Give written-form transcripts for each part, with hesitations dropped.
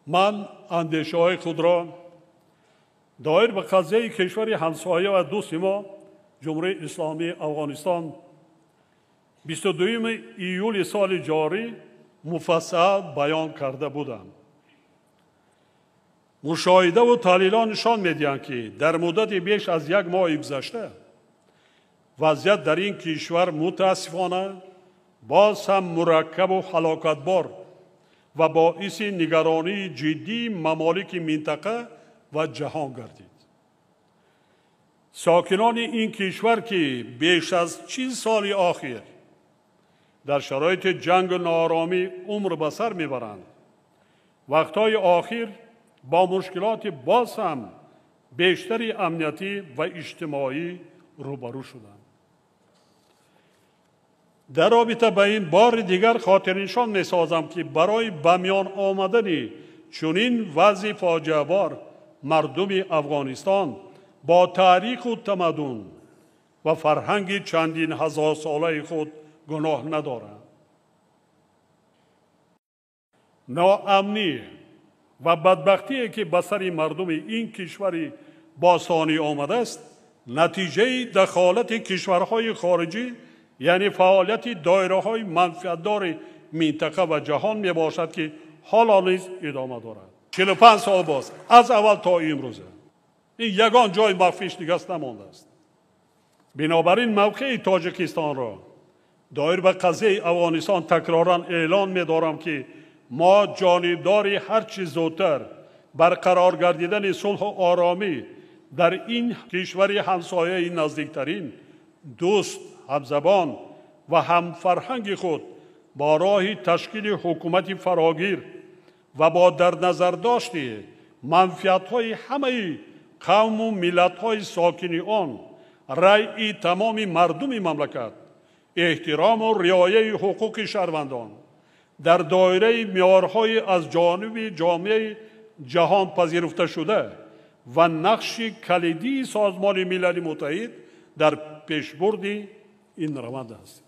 من اندیشه های خود را دایر به قضیه کشور همسایه و دوست ما جمهوری اسلامی افغانستان 22 ایول سال جاری مفصل بیان کرده بودم. مشاهده و تحلیلان نشان می‌دهند که در مدت بیش از یک ماه گذشته وضعیت در این کشور متاسفانه باز هم مرکب و هلاکتبار و باعث نگرانی جدی ممالک منطقه و جهان گردید. ساکنان این کشور که بیش از 40 سال اخیر در شرایط جنگ و ناآرامی عمر به سر میبرند، وقتهای آخر با مشکلات باز هم بیشتری امنیتی و اجتماعی روبرو شدند. در رابطه با این بار دیگر خاطرنشان می‌سازم که برای به میان آمدن چنین وضع فاجعه بار مردم افغانستان با تاریخ و تمدن و فرهنگ چندین هزار ساله خود گناه ندارند. ناامنی و بدبختی که به سر مردم این کشور باستانی آمده است نتیجه دخالت کشورهای خارجی، یعنی فعالیت دایره‌های منفعت‌دار منطقه و جهان می باشد که حالا نیز ادامه دارد. 45 سال باز از اول تا امروز این یگان جای مخفیش نگست نمانده است. بنابراین موقع تاجیکستان را دایر به قضیه افغانستان تکرارا اعلان می دارم که ما جانبدار هرچی زودتر برقرار گردیدن صلح و آرامی در این کشور همسایه نزدیکترین دوست، همزبان و همفرهنگ خود با راه تشکیل حکومت فراگیر و با در نظر داشته منفعت‌های همه قوم و ملت‌های ساکن آن، رأی تمام مردم مملکت، احترام و رعایت حقوق شهروندان در دایره معیارهای از جانب جامعه جهان پذیرفته شده و نقش کلیدی سازمان ملل متحد در پیشبرد این روند است.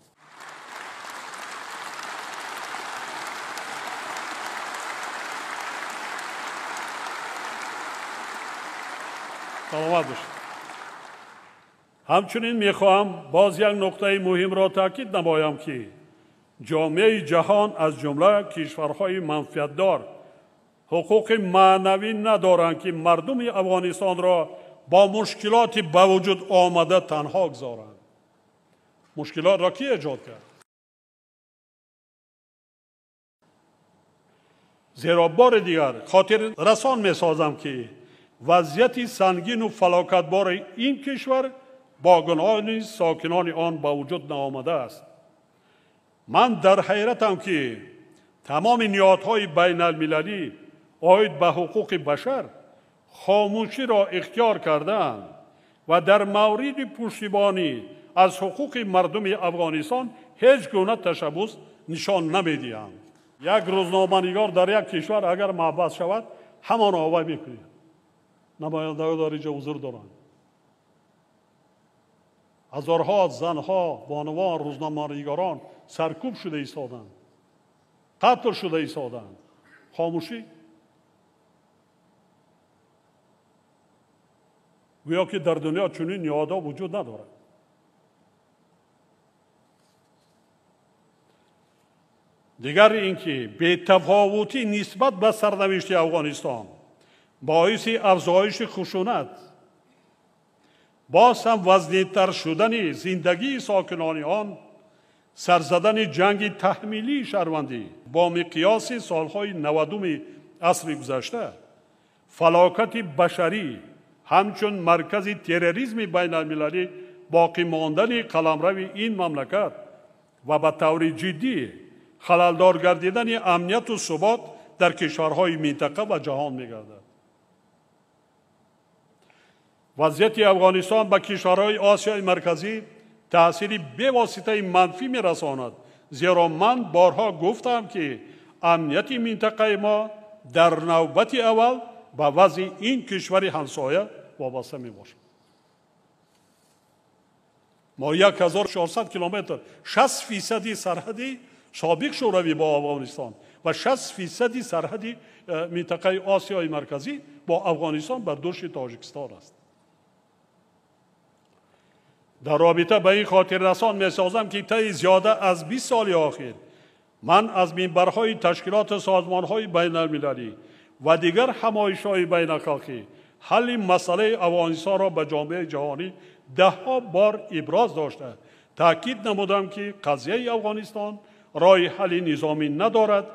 سلامت باشید. همچنین میخواهم باز یک نکته مهم را تاکید نمایم که جامعه جهان از جمله کشورهای منفعت‌دار حقوق معنوی ندارند که مردم افغانستان را با مشکلات به وجود آمده تنها گذارند. مشکلات را کی ایجاد کرد؟ زیرا بار دیگر خاطر رسان می سازم که وضعیت سنگین و فلاکتبار این کشور با گناه ساکنان آن با وجود نآمده است. من در حیرتم که تمام نهادهای بین المللی عاید به حقوق بشر خاموشی را اختیار کردند و در مورد پشتیبانی از حقوق مردم افغانستان هیچ گونه تشبث نشان نمیدهند. یک روزنامه‌نگار در یک کشور اگر محبس شود همان آوای میکنید. نمایندگان در اینجا حضور دارند. هزارها زنها، بانوان، روزنامه‌نگاران سرکوب شده ایستادند، قتل شده ایستادند. خاموشی؟ گویا که در دنیا چنین نهادها وجود ندارد. دیگر اینکه بی‌تفاوتی نسبت به سرنوشت افغانستان باعث افزایش خشونت، باز هم وزنی‌تر شدن زندگی ساکنان آن، سرزدن جنگ تحمیلی شهروندی با مقیاس سالهای 90 عصر گذشته، فلاکت بشری همچون مرکز تروریسم بین المللی باقی ماندن قلمرو این مملکت و به طور جدی خللدار گردیدن امنیت و ثبات در کشورهای منطقه و جهان می‌گردد. وضعیت افغانستان به کشورهای آسیای مرکزی تأثیر بی‌واسطه منفی می‌رساند، زیرا من بارها گفتم که امنیت منطقه ما در نوبت اول به وضع این کشور همسایه وابسته می‌باشد. ما 1400 کیلومتر 60% سرحدی سابق شوروی با افغانستان و 60% سرحد منطقه آسیای مرکزی با افغانستان بر دوش تاجیکستان است. در رابطه به این خاطر رسان می سازم که طی زیاده از 20 سال اخیر من از منبرهای تشکیلات سازمانهای بین المللی و دیگر همایش‌های بین الاخلاقی حل مسئله افغانستان را به جامعه جهانی ده‌ها بار ابراز داشته تاکید نمودم که قضیه افغانستان راه حل نظامی ندارد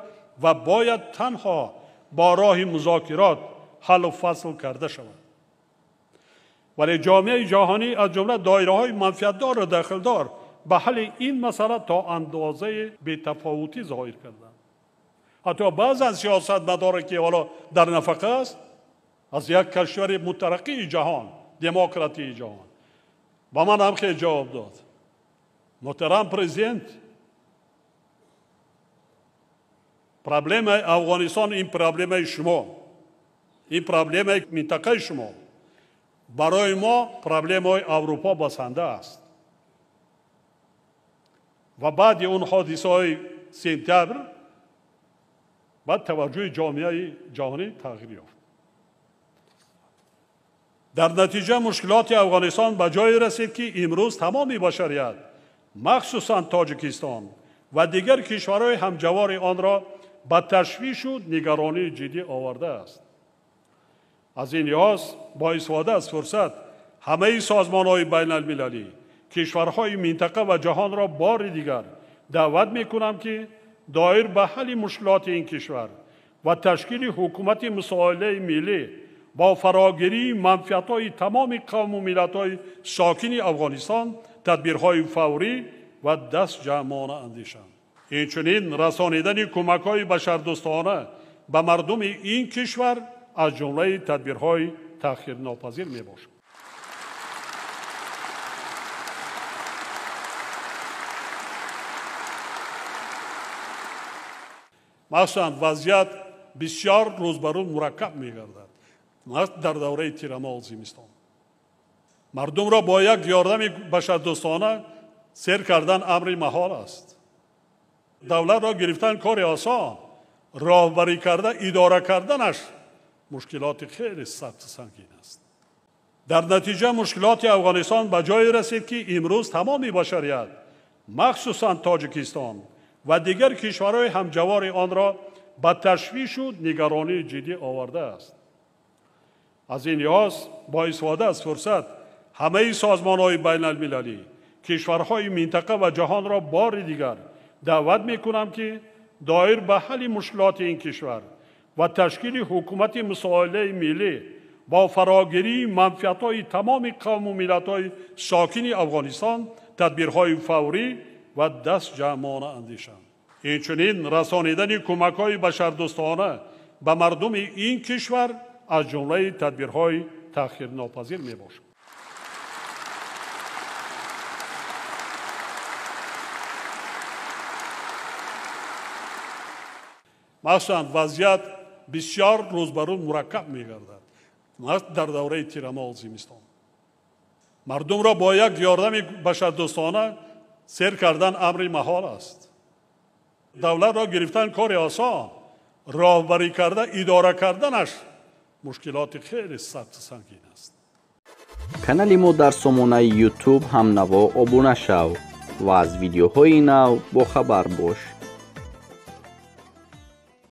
و باید تنها با راه مذاکرات حل و فصل کرده شود. ولی جامعه جهانی از جمله دایره‌های منفعت‌دار و دخلدار به حل این مسئله تا اندازه بی‌تفاوتی ظاهر کردند. حتی بعض از سیاستمداران که حالا در نفقه است از یک کشور مترقی جهان، دموکراتی جهان، با من هم خیلی جواب داد: محترم پرزیدنت، پرابلم افغانستان این پرابلم شما، این پرابلم منطقه شما، برای ما پرابلم های اروپا بسنده است. و بعد اون حادثه های سپتامبر بعد توجه جامعه جهانی تغییر یافت. در نتیجه مشکلات افغانستان به جای رسید که امروز تمام بشریت مخصوصا تاجیکستان و دیگر کشورهای همجوار آن را به تشویش و نگرانی جدی آورده است. از این لحاظ با استفاده از فرصت همه سازمان‌های بین المللی، کشورهای منطقه و جهان را بار دیگر دعوت می‌کنم که دایر به حل مشکلات این کشور و تشکیل حکومت مسائل ملی با فراگیری منفعت‌های تمام قوم و ملت‌های ساکن افغانستان تدبیرهای فوری و دست جمعانه اندیشند. اینچنین رسانیدن کمک‌های بشردوستانه به مردم این کشور از جمله تدبیرهای تأخیرناپذیر میباشد. مثلا وضعیت بسیار روز به روز مرکب می‌گردد. در دوره تیرماه زمستان مردم را با یک یاردم بشردوستانه سیر کردن امر محال است. دولت را گرفتن کار آسان، راهبری کرده اداره کردنش مشکلات خیلی سخت و سنگین است. در نتیجه مشکلات افغانستان به جای رسید که امروز تمام بشریت مخصوصا تاجیکستان و دیگر کشورهای همجوار آن را به تشویش و نگرانی جدی آورده است. از این لحاظ با استفاده از فرصت همه سازمان‌های بین المللی، کشورهای منطقه و جهان را بار دیگر دعوت می‌کنم که دایر به حل مشکلات این کشور و تشکیل حکومت مسائل ملی با فراگیری منفعت‌های تمام قوم و ملت‌های ساکن افغانستان تدبیرهای فوری و دست جمعانه اندیشند. اینچنین رسانیدن کمک‌های بشردوستانه به مردم این کشور از جمله تدبیرهای تأخیرناپذیر میباشد. مثلا وضعیت بسیار روز به روز مرکب می‌گردد. در دوره تیرماه زمستان مردم را با یک یاردم بشردوستانه سیر کردن امر محال است. دولت را گرفتن کار آسان، راهبری کرده اداره کردنش مشکلات خیلی سخت و سنگین است. کانال ما در سامانه یوتیوب هم نوا ابونه شو و از ویدیوهای نو با خبر باش.